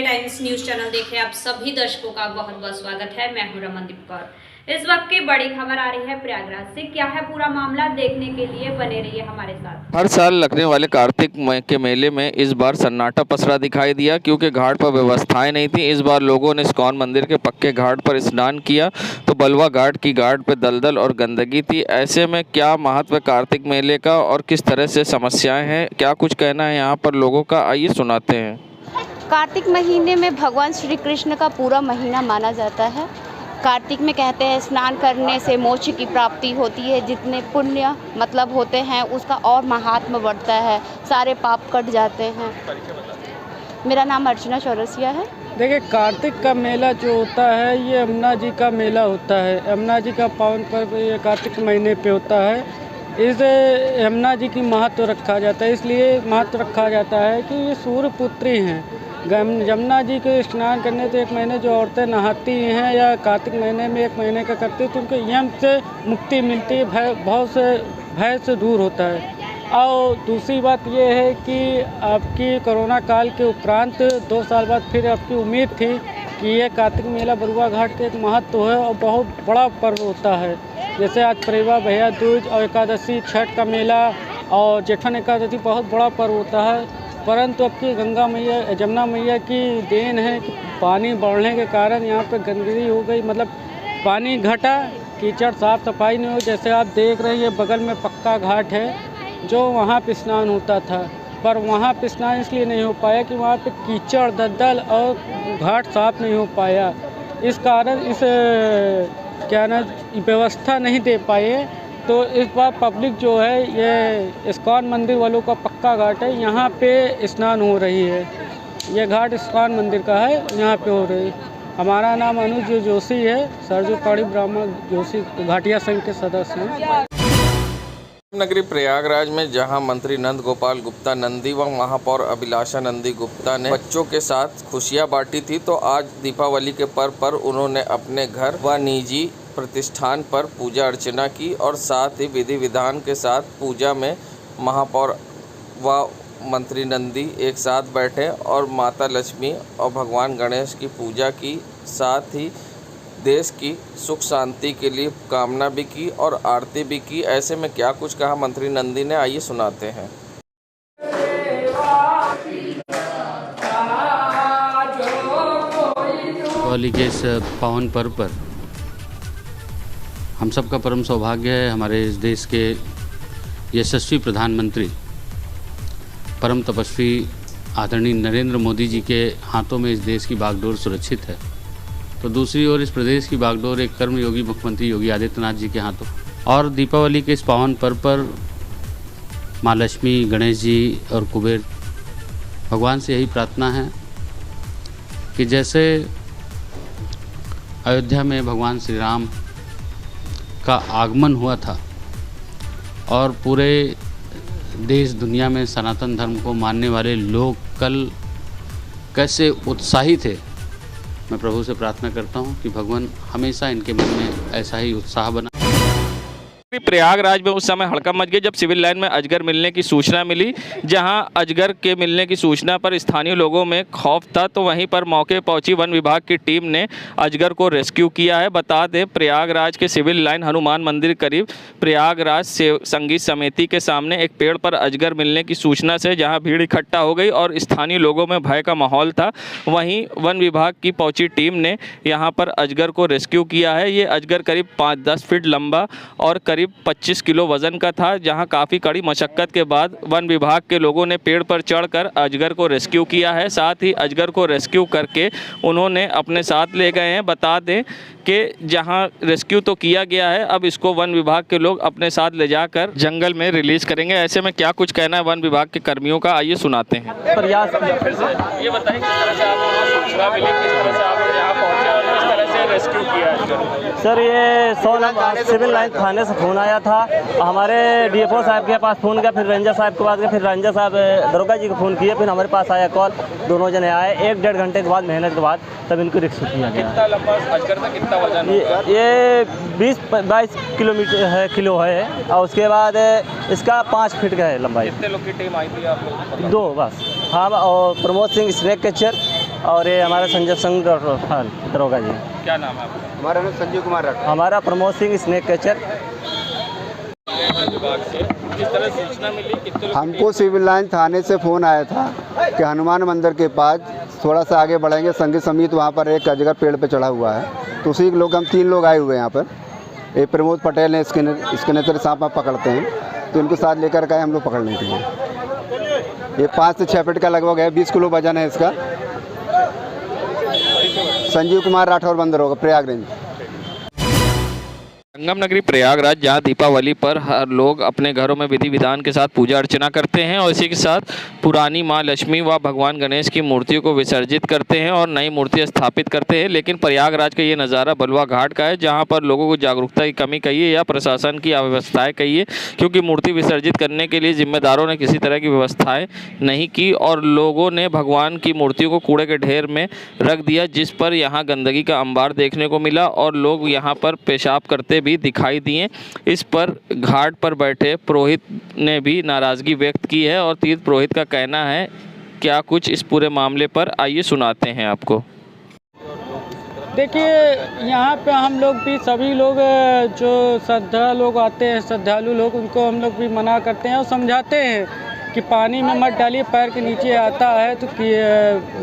Headlines news channel देखे आप सभी दर्शकों का बहुत बहुत स्वागत है। मैं हूं रमनदीप कौर। इस वक्त की बड़ी खबर आ रही है प्रयागराज से। क्या है पूरा मामला, देखने के लिए बने रहिए हमारे साथ। हर साल लगने वाले कार्तिक के मेले में इस बार सन्नाटा पसरा दिखाई दिया, क्योंकि घाट पर व्यवस्थाएं नहीं थी। इस बार लोगों ने इस्कॉन मंदिर के पक्के घाट पर स्नान किया तो बलवा घाट की घाट पर दलदल और गंदगी थी। ऐसे में क्या महत्व है कार्तिक मेले का और किस तरह से समस्याएं हैं, क्या कुछ कहना है यहाँ पर लोगों का, आइए सुनाते हैं। कार्तिक महीने में भगवान श्री कृष्ण का पूरा महीना माना जाता है। कार्तिक में कहते हैं स्नान करने से मोक्ष की प्राप्ति होती है। जितने पुण्य मतलब होते हैं उसका और महात्म्य बढ़ता है, सारे पाप कट जाते हैं। मेरा नाम अर्चना चौरसिया है। देखिए, कार्तिक का मेला जो होता है ये यमुना जी का मेला होता है। यमुना जी का पावन पर्व ये कार्तिक महीने पे होता है। इस यमुना जी की महत्व रखा जाता है, इसलिए महत्व रखा जाता है कि ये सूर्य पुत्री हैं। यमुना जी के स्नान करने से एक महीने जो औरतें नहाती हैं या कार्तिक महीने में एक महीने का करती हैं तो उनको यम से मुक्ति मिलती है, भय से दूर होता है। और दूसरी बात ये है कि आपकी कोरोना काल के उपरांत 2 साल बाद फिर आपकी उम्मीद थी कि ये कार्तिक मेला बलुआ घाट का एक महत्व है और बहुत बड़ा पर्व होता है। जैसे आज परिवा भैया दूज और एकादशी, छठ का मेला और जेठन एकादशी बहुत बड़ा पर्व होता है। परंतु अब की यमुना मैया की देन है कि पानी बढ़ने के कारण यहाँ पर गंदगी हो गई, मतलब पानी घटा, कीचड़ साफ सफाई नहीं हो। जैसे आप देख रहे हैं बगल में पक्का घाट है जो वहाँ पे स्नान होता था, पर वहाँ पे स्नान इसलिए नहीं हो पाया कि वहाँ पे कीचड़ दलदल और घाट साफ नहीं हो पाया। इस कारण इस व्यवस्था नहीं दे पाए। तो इस बार पब्लिक जो है ये इस्कॉन मंदिर वालों का पक्का घाट है, यहाँ पे स्नान हो रही है। ये घाट इस्कॉन मंदिर का है, यहाँ पे हो रही है। हमारा नाम अनुज जोशी है, सरजूपाड़ी ब्राह्मण जोशी घाटिया संघ के सदस्य हैं। नगरी प्रयागराज में जहां मंत्री नंद गोपाल गुप्ता नंदी व महापौर अभिलाषा नंदी गुप्ता ने बच्चों के साथ खुशियां बांटी थी, तो आज दीपावली के पर्व पर उन्होंने अपने घर व निजी प्रतिष्ठान पर पूजा अर्चना की और साथ ही विधि विधान के साथ पूजा में महापौर व मंत्री नंदी एक साथ बैठे और माता लक्ष्मी और भगवान गणेश की पूजा की, साथ ही देश की सुख शांति के लिए कामना भी की और आरती भी की। ऐसे में क्या कुछ कहा मंत्री नंदी ने, आइए सुनाते हैं। दीपावली के इस पावन पर्व पर हम सबका परम सौभाग्य है, हमारे इस देश के यशस्वी प्रधानमंत्री परम तपस्वी आदरणीय नरेंद्र मोदी जी के हाथों में इस देश की बागडोर सुरक्षित है, तो दूसरी ओर इस प्रदेश की बागडोर एक कर्मयोगी मुख्यमंत्री योगी आदित्यनाथ जी के हाथों। और दीपावली के इस पावन पर्व पर माँ लक्ष्मी, गणेश जी और कुबेर भगवान से यही प्रार्थना है कि जैसे अयोध्या में भगवान श्री राम का आगमन हुआ था और पूरे देश दुनिया में सनातन धर्म को मानने वाले लोग कल कैसे उत्साही थे, मैं प्रभु से प्रार्थना करता हूं कि भगवान हमेशा इनके मन में ऐसा ही उत्साह बना। प्रयागराज में उस समय हड़कंप मच गई जब सिविल लाइन में अजगर मिलने की सूचना मिली। जहां अजगर के मिलने की सूचना पर स्थानीय लोगों में खौफ था, तो वहीं पर मौके पहुंची वन विभाग की टीम ने अजगर को रेस्क्यू किया है। बता दें, प्रयागराज के सिविल लाइन हनुमान मंदिर करीब प्रयागराज संगीत समिति के सामने एक पेड़ पर अजगर मिलने की सूचना से जहाँ भीड़ इकट्ठा हो गई और स्थानीय लोगों में भय का माहौल था। वहीं वन विभाग की पहुंची टीम ने यहाँ पर अजगर को रेस्क्यू किया है। ये अजगर करीब 5-10 फीट लंबा और करीब 25 किलो वजन का था। जहां काफ़ी कड़ी मशक्कत के बाद वन विभाग के लोगों ने पेड़ पर चढ़कर अजगर को रेस्क्यू किया है। साथ ही अजगर को रेस्क्यू करके उन्होंने अपने साथ ले गए हैं। बता दें कि जहां रेस्क्यू तो किया गया है, अब इसको वन विभाग के लोग अपने साथ ले जाकर जंगल में रिलीज करेंगे। ऐसे में क्या कुछ कहना है वन विभाग के कर्मियों का, आइए सुनाते हैं। प्रयास ये बताएं किस तरह से आपको सूचना मिली, किस तरह से आप यहाँ पहुँचे और किस तरह से रेस्क्यू किया है? सर, ये 100 सिविल लाइन थाने से फ़ोन आया था, हमारे डीएफओ साहब के पास फ़ोन किया, फिर रेंजर साहब के पास गया, फिर रेंजर साहब दरोगा जी को फ़ोन किया, फिर हमारे पास आया कॉल। दोनों जने आए, 1-1.5 घंटे के बाद मेहनत के बाद तब इनको रेस्क्यू किया गया। कितना लंबा अजगर था, कितना वजन? ये 20-22 किलो है और उसके बाद इसका 5 फीट का है लंबाई। कितने लोग की टीम आई थी आप लोग? 2 बस। हाँ, और प्रमोद सिंह स्नेक कैचर और ये हमारे संजय सिंह दरोगा जी। क्या नाम है आपका? हमारा नाम संजीव कुमार राठौर। हमारा प्रमोद सिंह स्नेक कैचर। विभाग से किस तरह सूचना मिली? कितने लोग? हमको सिविल लाइन थाने से फ़ोन आया था कि हनुमान मंदिर के पास थोड़ा सा आगे बढ़ेंगे संगी समित, वहाँ पर एक अजगर पेड़ पे चढ़ा हुआ है। तो उसी लोग हम 3 लोग आए हुए हैं यहाँ पर। एक प्रमोद पटेल है, स्कैनर सांप आप पकड़ते हैं, तो इनको साथ लेकर गए हम लोग पकड़ने के लिए। ये 5 से 6 फीट का लगभग है, 20 किलो वजन है इसका। संजीव कुमार राठौर बंदर होगा, प्रयागराज। संगम नगरी प्रयागराज, जहाँ दीपावली पर हर लोग अपने घरों में विधि विधान के साथ पूजा अर्चना करते हैं और इसी के साथ पुरानी माँ लक्ष्मी व भगवान गणेश की मूर्तियों को विसर्जित करते हैं और नई मूर्ति स्थापित करते हैं। लेकिन प्रयागराज का ये नज़ारा बलुआ घाट का है, जहाँ पर लोगों को जागरूकता की कमी कहिए या प्रशासन की अव्यवस्थाएं कहिए, क्योंकि मूर्ति विसर्जित करने के लिए जिम्मेदारों ने किसी तरह की व्यवस्थाएं नहीं की और लोगों ने भगवान की मूर्तियों को कूड़े के ढेर में रख दिया, जिस पर यहाँ गंदगी का अंबार देखने को मिला और लोग यहाँ पर पेशाब करते भी दिखाई दिए। इस पर घाट पर बैठे पुरोहित ने भी नाराज़गी व्यक्त की है और तीर्थ पुरोहित का कहना है क्या कुछ इस पूरे मामले पर, आइए सुनाते हैं आपको। देखिए, यहाँ पे हम लोग भी सभी लोग जो श्रद्धा लोग आते हैं, श्रद्धालु लोग, उनको हम लोग भी मना करते हैं और समझाते हैं कि पानी में मत डालिए, पैर के नीचे आता है तो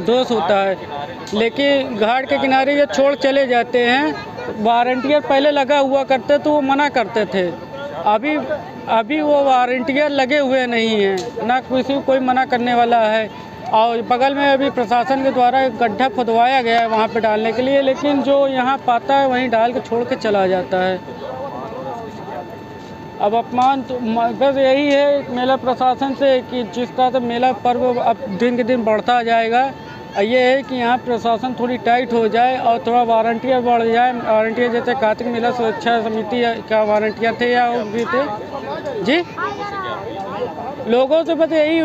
दोष होता है। लेकिन घाट के किनारे ये छोड़ चले जाते हैं। वारंटियर पहले लगा हुआ करते तो वो मना करते थे, अभी वो वारंटियर लगे हुए नहीं हैं, ना किसी को कोई मना करने वाला है। और बगल में अभी प्रशासन के द्वारा एक गड्ढा खुदवाया गया है वहाँ पे डालने के लिए, लेकिन जो यहाँ पाता है वहीं डाल के छोड़ के चला जाता है। अब अपमान तो बस यही है मेला प्रशासन से कि जिस तरह से मेला पर्व अब दिन के दिन बढ़ता जाएगा, ये है कि यहाँ प्रशासन थोड़ी टाइट हो जाए और थोड़ा वारंटियर बढ़ जाए। वारंटियर जैसे कार्तिक मेला सुरक्षा समिति का वारंटियर थे या भी थे जी। लोगों से बस यही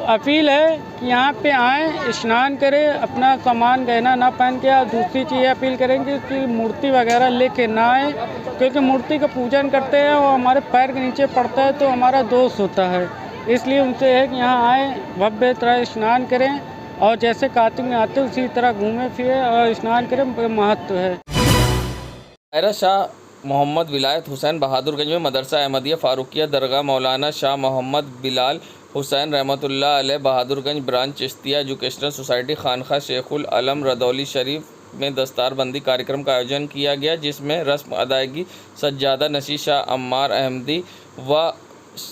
अपील है कि यहाँ पे आएँ, स्नान करें, अपना सामान गहना ना पहन के। और दूसरी चीज़ अपील करेंगे कि मूर्ति वगैरह लेके ना आए, क्योंकि मूर्ति का पूजन करते हैं और हमारे पैर के नीचे पड़ता है तो हमारा दोष होता है। इसलिए उनसे है कि यहाँ आएँ, भव्य तरह स्नान करें और जैसे कार्तिक में आते उसी तरह घूमें फिरें और स्नान करें, महत्व है। दायरा शाह मोहम्मद विलायत हुसैन बहादुरगंज में मदरसा अहमदिया फारूकिया दरगाह मौलाना शाह मोहम्मद बिलाल हुसैन रहमतुल्लाह अलैह Bahadurganj branch Chishtiya educational society Khanqah Shaikhul Alam Rudauli शरीफ में दस्तारबंदी कार्यक्रम का आयोजन किया गया, जिसमें रस्म अदायगी सज्जादा नशी शाह अम्मार अहमदी व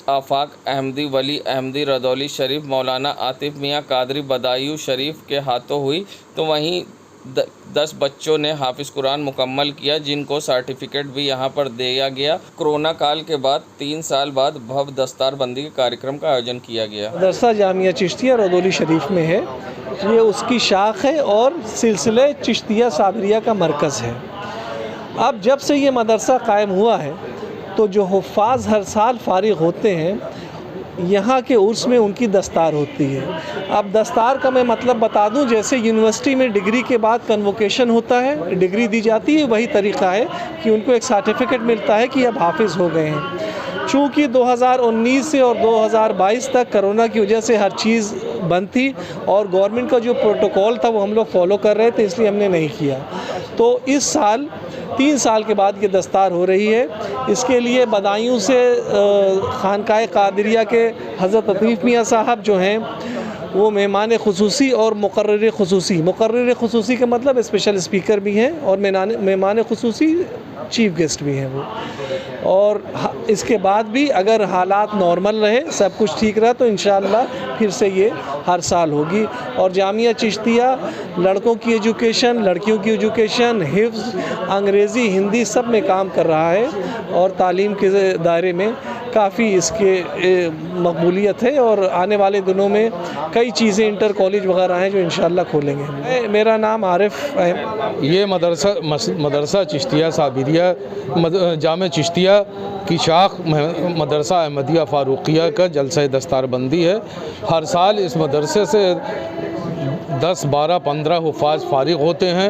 आफाक अहमदी वली अहमदी रदौली शरीफ मौलाना आतिफ मियाँ कादरी बदायूं शरीफ के हाथों हुई। तो वहीं 10 बच्चों ने हाफिज कुरान मुकम्मल किया, जिनको सर्टिफिकेट भी यहां पर दिया गया। कोरोना काल के बाद 3 साल बाद भव्य दस्तारबंदी के कार्यक्रम का आयोजन किया गया। मदरसा जामिया चिश्तिया रदौली शरीफ में है, ये उसकी शाख है और सिलसिले चिश्तिया साबरिया का मरकज़ है। अब जब से ये मदरसा कायम हुआ है तो जो हुफ़ाज़ हर साल फ़ारिग़ होते हैं, यहाँ के उर्स में उनकी दस्तार होती है। अब दस्तार का मैं मतलब बता दूं, जैसे यूनिवर्सिटी में डिग्री के बाद कन्वोकेशन होता है, डिग्री दी जाती है, वही तरीक़ा है कि उनको एक सर्टिफिकेट मिलता है कि अब हाफिज़ हो गए हैं। चूँकि 2019 से और 2022 तक कोरोना की वजह से हर चीज़ बंद थी और गवर्नमेंट का जो प्रोटोकॉल था वो हम लोग फॉलो कर रहे थे, इसलिए हमने नहीं किया। तो इस साल 3 साल के बाद ये दस्तार हो रही है। इसके लिए बदायूं से खानकाए कादरिया के हज़रत लतीफ़ मियाँ साहब जो हैं वो मेहमान ख़ुसूसी और मुकर्रर ख़ुसूसी का मतलब स्पेशल स्पीकर भी हैं और मेहमान ख़ुसूसी चीफ़ गेस्ट भी हैं वो। और इसके बाद भी अगर हालात नॉर्मल रहे, सब कुछ ठीक रहा, तो इंशाअल्लाह फिर से ये हर साल होगी। और जामिया चिश्तिया लड़कों की एजुकेशन, लड़कियों की एजुकेशन, हिफ्ज़, अंग्रेज़ी, हिंदी सब में काम कर रहा है और तालीम के दायरे में काफ़ी इसके मकबूलियत है और आने वाले दिनों में कई चीज़ें इंटर कॉलेज वगैरह हैं जो इंशाअल्लाह खोलेंगे। मेरा नाम आरिफ है। ये मदरसा चिश्तिया साबिरिया जामे चिश्तिया की शाख मदरसा अहमदिया फ़ारूकिया का जलसा दस्तारबंदी है। हर साल इस मदरसे से 10, 12, 15 हुफ़ाज़ फ़ारिग़ होते हैं।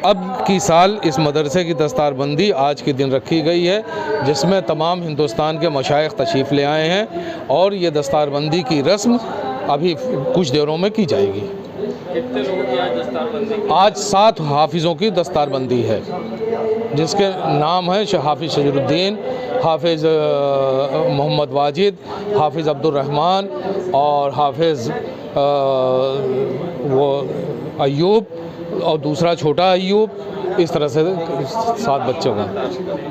अब की साल इस मदरसे की दस्तारबंदी आज के दिन रखी गई है, जिसमें तमाम हिंदुस्तान के मशाइख तशरीफ़ ले आए हैं और ये दस्तारबंदी की रस्म अभी कुछ देरों में की जाएगी। कितने लोगों की आज दस्तारबंदी? आज 7 हाफिज़ों की दस्तारबंदी है, जिसके नाम है हाफिज़ शजरुद्दीन, हाफिज़ मोहम्मद वाजिद, हाफिज़ अब्दुर्रहमान और हाफिज़ वो अयूब और दूसरा छोटा अयूब, इस तरह से 7 बच्चों का।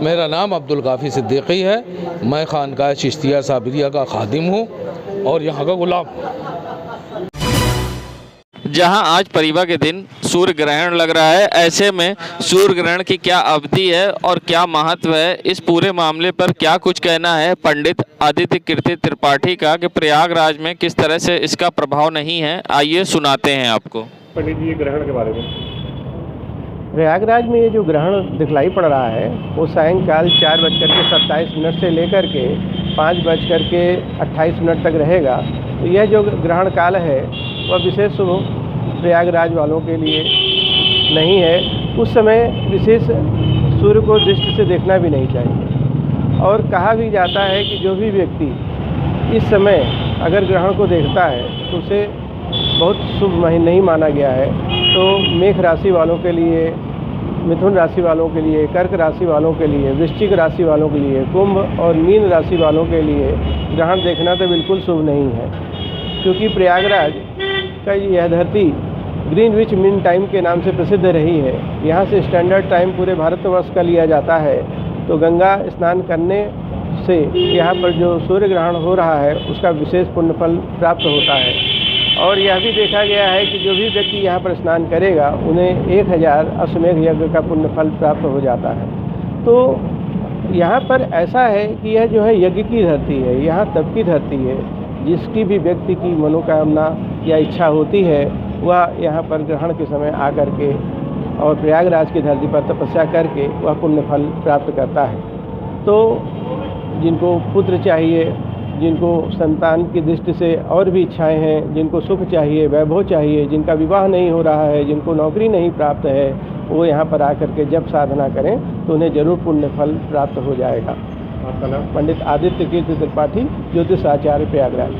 मेरा नाम अब्दुल काफ़ी सिद्दीकी है। मैं खानकाह चिश्तिया साबिरिया का खादिम हूँ और यहाँ का गुलाम। जहां आज परिवा के दिन सूर्य ग्रहण लग रहा है, ऐसे में सूर्य ग्रहण की क्या अवधि है और क्या महत्व है, इस पूरे मामले पर क्या कुछ कहना है पंडित आदित्य कीर्ति त्रिपाठी का कि प्रयागराज में किस तरह से इसका प्रभाव नहीं है, आइए सुनाते हैं आपको। पंडित जी, ग्रहण के बारे में। प्रयागराज में ये जो ग्रहण दिखलाई पड़ रहा है वो सायंकाल 4:27 से लेकर के 5:28 तक रहेगा। तो यह जो ग्रहण काल है वह विशेष शुभ प्रयागराज वालों के लिए नहीं है। उस समय विशेष सूर्य को दृष्टि से देखना भी नहीं चाहिए और कहा भी जाता है कि जो भी व्यक्ति इस समय अगर ग्रहण को देखता है तो उसे बहुत शुभ नहीं माना गया है। तो मेष राशि वालों के लिए, मिथुन राशि वालों के लिए, कर्क राशि वालों के लिए, वृश्चिक राशि वालों के लिए, कुंभ और मीन राशि वालों के लिए ग्रहण देखना तो बिल्कुल शुभ नहीं है, क्योंकि प्रयागराज का यह धरती ग्रीनविच मीन टाइम के नाम से प्रसिद्ध रही है। यहाँ से स्टैंडर्ड टाइम पूरे भारतवर्ष का लिया जाता है। तो गंगा स्नान करने से यहाँ पर जो सूर्य ग्रहण हो रहा है उसका विशेष पुण्य फल प्राप्त होता है। और यह भी देखा गया है कि जो भी व्यक्ति यहाँ पर स्नान करेगा उन्हें 1000 अश्वमेध यज्ञ का पुण्य फल प्राप्त हो जाता है। तो यहाँ पर ऐसा है कि यह जो है यज्ञ की धरती है, यहाँ तप की धरती है। जिसकी भी व्यक्ति की मनोकामना या इच्छा होती है वह यहाँ पर ग्रहण के समय आकर के और प्रयागराज की धरती पर तपस्या करके वह पुण्य फल प्राप्त करता है। तो जिनको पुत्र चाहिए, जिनको संतान की दृष्टि से और भी इच्छाएं हैं, जिनको सुख चाहिए, वैभव चाहिए, जिनका विवाह नहीं हो रहा है, जिनको नौकरी नहीं प्राप्त है, वो यहाँ पर आकर के जब साधना करें तो उन्हें जरूर पुण्य फल प्राप्त हो जाएगा। आपका नाम? पंडित आदित्य कीर्ति त्रिपाठी, ज्योतिष आचार्य, प्रयागराज।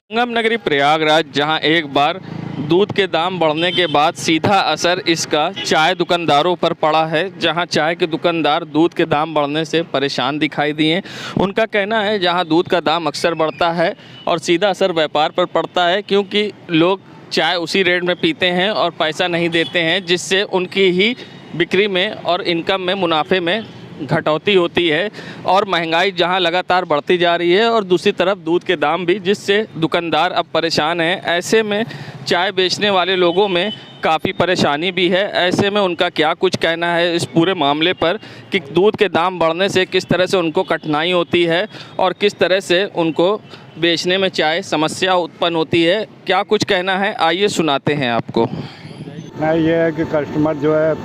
संगम नगरी प्रयागराज, जहां एक बार दूध के दाम बढ़ने के बाद सीधा असर इसका चाय दुकानदारों पर पड़ा है, जहां चाय के दुकानदार दूध के दाम बढ़ने से परेशान दिखाई दिए। उनका कहना है जहां दूध का दाम अक्सर बढ़ता है और सीधा असर व्यापार पर पड़ता है, क्योंकि लोग चाय उसी रेट में पीते हैं और पैसा नहीं देते हैं, जिससे उनकी ही बिक्री में और इनकम में, मुनाफे में घटौती होती है। और महंगाई जहां लगातार बढ़ती जा रही है और दूसरी तरफ दूध के दाम भी, जिससे दुकानदार अब परेशान हैं। ऐसे में चाय बेचने वाले लोगों में काफ़ी परेशानी भी है। ऐसे में उनका क्या कुछ कहना है इस पूरे मामले पर कि दूध के दाम बढ़ने से किस तरह से उनको कठिनाई होती है और किस तरह से उनको बेचने में चाय समस्या उत्पन्न होती है। क्या कुछ कहना है, आइए सुनाते हैं आपको। नहीं, ये है कि कस्टमर जो है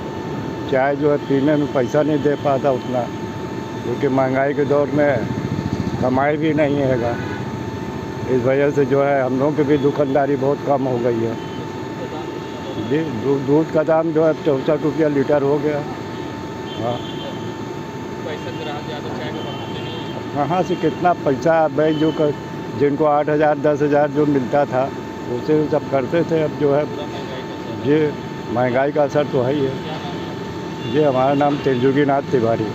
चाय जो है पीने में पैसा नहीं दे पाता उतना, क्योंकि महंगाई के दौर में कमाई भी नहीं हैगा। इस वजह से जो है हम लोगों की भी दुकानदारी बहुत कम हो गई है जी। दूध का दाम जो है 64 रुपया लीटर हो गया। हाँ, कहाँ से कितना पैसा भाई, जो जिनको 8000 10,000 जो मिलता था उसे सब करते थे। अब जो है जी महंगाई का असर तो है ही है जी। हमारा नाम तेजोगीनाथ तिवारी।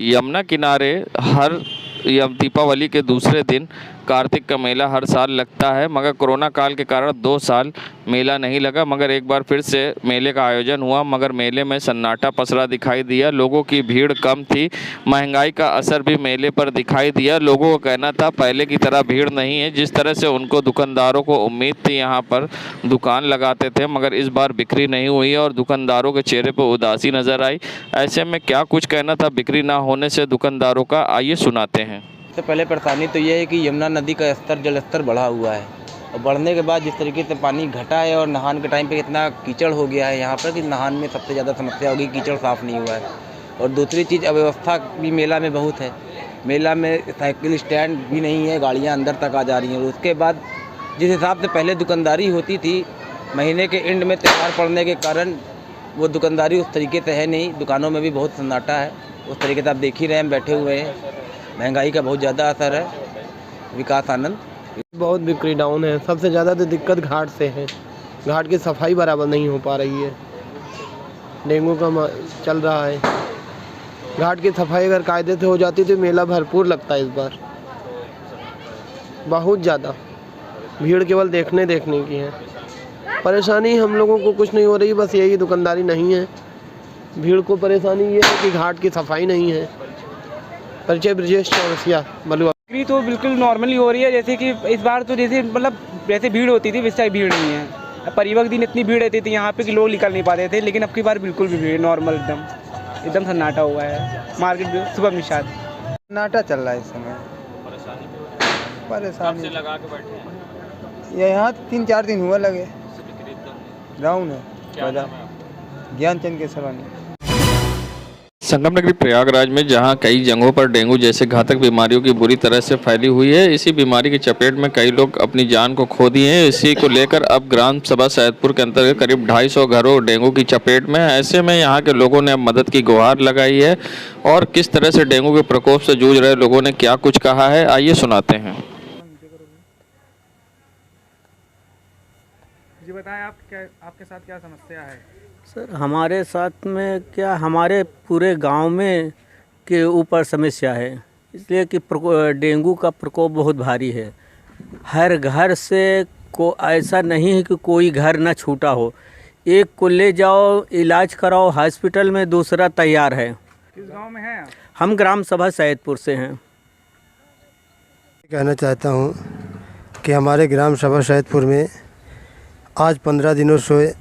यमुना किनारे हर दीपावली के दूसरे दिन कार्तिक का मेला हर साल लगता है, मगर कोरोना काल के कारण 2 साल मेला नहीं लगा। मगर एक बार फिर से मेले का आयोजन हुआ, मगर मेले में सन्नाटा पसरा दिखाई दिया। लोगों की भीड़ कम थी, महंगाई का असर भी मेले पर दिखाई दिया। लोगों का कहना था पहले की तरह भीड़ नहीं है, जिस तरह से उनको दुकानदारों को उम्मीद थी यहाँ पर दुकान लगाते थे, मगर इस बार बिक्री नहीं हुई और दुकानदारों के चेहरे पर उदासी नज़र आई। ऐसे में क्या कुछ कहना था बिक्री ना होने से दुकानदारों का, आइए सुनाते हैं। सबसे पहले परेशानी तो ये है कि यमुना नदी का जल स्तर बढ़ा हुआ है और बढ़ने के बाद जिस तरीके से पानी घटा है और नहान के टाइम पे इतना कीचड़ हो गया है यहाँ पर कि नहान में सबसे ज़्यादा समस्या होगी, कीचड़ साफ़ नहीं हुआ है। और दूसरी चीज़ अव्यवस्था भी मेला में बहुत है। मेला में साइकिल स्टैंड भी नहीं है, गाड़ियाँ अंदर तक आ जा रही हैं। उसके बाद जिस हिसाब से पहले दुकानदारी होती थी, महीने के एंड में त्यौहार पड़ने के कारण वो दुकानदारी उस तरीके से है नहीं। दुकानों में भी बहुत सन्नाटा है, उस तरीके से आप देख ही रहे हैं, बैठे हुए हैं। महंगाई का बहुत ज़्यादा असर है। विकास आनंद, बहुत बिक्री डाउन है। सबसे ज़्यादा तो दिक्कत घाट से है। घाट की सफाई बराबर नहीं हो पा रही है। डेंगू का चल रहा है। घाट की सफाई अगर कायदे से हो जाती तो मेला भरपूर लगता है इस बार। बहुत ज़्यादा भीड़ केवल देखने की है। परेशानी हम लोगों को कुछ नहीं हो रही, बस यही दुकानदारी नहीं है। भीड़ को परेशानी ये है कि घाट की सफाई नहीं है। परिचय ब्रजेश चौरसिया बलुआ। बिक्री तो बिल्कुल नॉर्मली हो रही है, जैसे कि इस बार तो जैसे मतलब जैसे भीड़ होती थी वैसे भीड़ नहीं है। परिवहन दिन इतनी भीड़ रहती थी यहाँ पे कि लोग निकल नहीं पाते थे, लेकिन अब की बार बिल्कुल भी भीड़ नॉर्मल एकदम सन्नाटा हुआ है। मार्केट भी सुबह निशाद सन्नाटा चल रहा है इस समय। परेशानी लगा के बैठे हैं ये यहाँ 3-4 दिन हुआ लगे डाउन है। ज्ञानचंद के सवानी। संगम नगरी प्रयागराज में जहां कई जगहों पर डेंगू जैसे घातक बीमारियों की बुरी तरह से फैली हुई है, इसी बीमारी की चपेट में कई लोग अपनी जान को खो दिए हैं। इसी को लेकर अब ग्राम सभा सैदपुर के अंतर्गत करीब 250 घरों डेंगू की चपेट में। ऐसे में यहां के लोगों ने अब मदद की गुहार लगाई है और किस तरह से डेंगू के प्रकोप से जूझ रहे लोगों ने क्या कुछ कहा है, आइए सुनाते हैं। जी बताएं, आपके साथ क्या समस्या है? सर हमारे साथ में क्या, हमारे पूरे गांव में के ऊपर समस्या है, इसलिए कि डेंगू का प्रकोप बहुत भारी है। हर घर से को ऐसा नहीं है कि कोई घर ना छूटा हो। एक को ले जाओ, इलाज कराओ हॉस्पिटल में, दूसरा तैयार है। किस गांव में हैं आप? हम ग्राम सभा सैदपुर से हैं। कहना चाहता हूँ कि हमारे ग्राम सभा सैदपुर में आज 15 दिनों से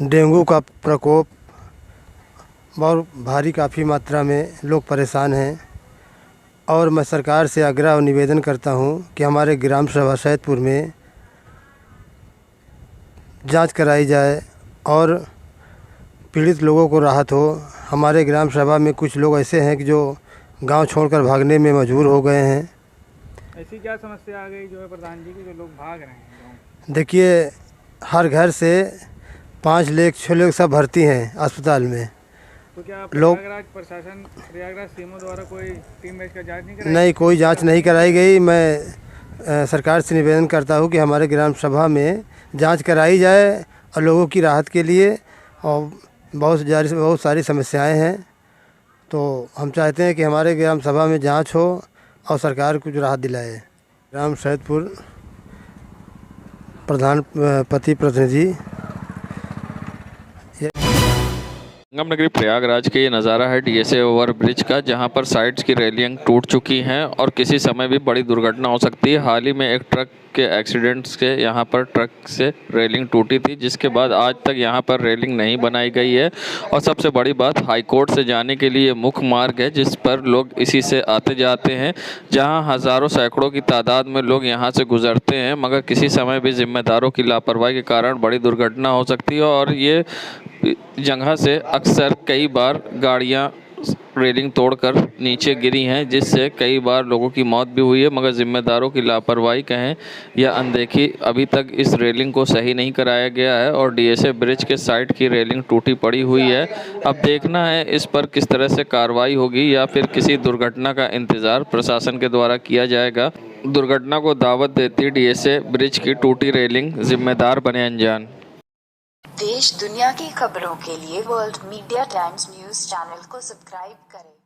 डेंगू का प्रकोप बहुत भारी, काफ़ी मात्रा में लोग परेशान हैं और मैं सरकार से आग्रह और निवेदन करता हूं कि हमारे ग्राम सभा सैदपुर में जांच कराई जाए और पीड़ित लोगों को राहत हो। हमारे ग्राम सभा में कुछ लोग ऐसे हैं कि जो गांव छोड़कर भागने में मजबूर हो गए हैं। ऐसी क्या समस्या आ गई जो है प्रधान जी की, जो लोग भाग रहे हैं? देखिए, हर घर से 5 लोग 6 लोग सब भर्ती हैं अस्पताल में। तो क्या लोग प्रयागराज सीएमओ द्वारा कोई टीम भेज कर जांच नहीं कराई? नहीं, कोई जांच नहीं कराई गई। मैं सरकार से निवेदन करता हूं कि हमारे ग्राम सभा में जांच कराई जाए और लोगों की राहत के लिए। और बहुत सारी समस्याएं हैं, तो हम चाहते हैं कि हमारे ग्राम सभा में जांच हो और सरकार कुछ राहत दिलाए। ग्राम सैदपुर प्रधान प्रतिनिधि। संगम नगरी प्रयागराज के ये नज़ारा है डीएसए ओवर ब्रिज का, जहां पर साइड्स की रेलिंग टूट चुकी हैं और किसी समय भी बड़ी दुर्घटना हो सकती है। हाल ही में एक ट्रक के एक्सीडेंट्स के यहां पर ट्रक से रेलिंग टूटी थी, जिसके बाद आज तक यहां पर रेलिंग नहीं बनाई गई है। और सबसे बड़ी बात, हाई कोर्ट से जाने के लिए मुख्य मार्ग है जिस पर लोग इसी से आते जाते हैं, जहां हज़ारों सैकड़ों की तादाद में लोग यहां से गुजरते हैं। मगर किसी समय भी जिम्मेदारों की लापरवाही के कारण बड़ी दुर्घटना हो सकती है और ये जगह से अक्सर कई बार गाड़ियां रेलिंग तोड़कर नीचे गिरी हैं, जिससे कई बार लोगों की मौत भी हुई है। मगर जिम्मेदारों की लापरवाही कहें या अनदेखी, अभी तक इस रेलिंग को सही नहीं कराया गया है और डीएसए ब्रिज के साइड की रेलिंग टूटी पड़ी हुई है। अब देखना है इस पर किस तरह से कार्रवाई होगी या फिर किसी दुर्घटना का इंतज़ार प्रशासन के द्वारा किया जाएगा। दुर्घटना को दावत देती डीएसए ब्रिज की टूटी रेलिंग, जिम्मेदार बने अनजान। देश दुनिया की खबरों के लिए world media times news channel को सब्सक्राइब करें।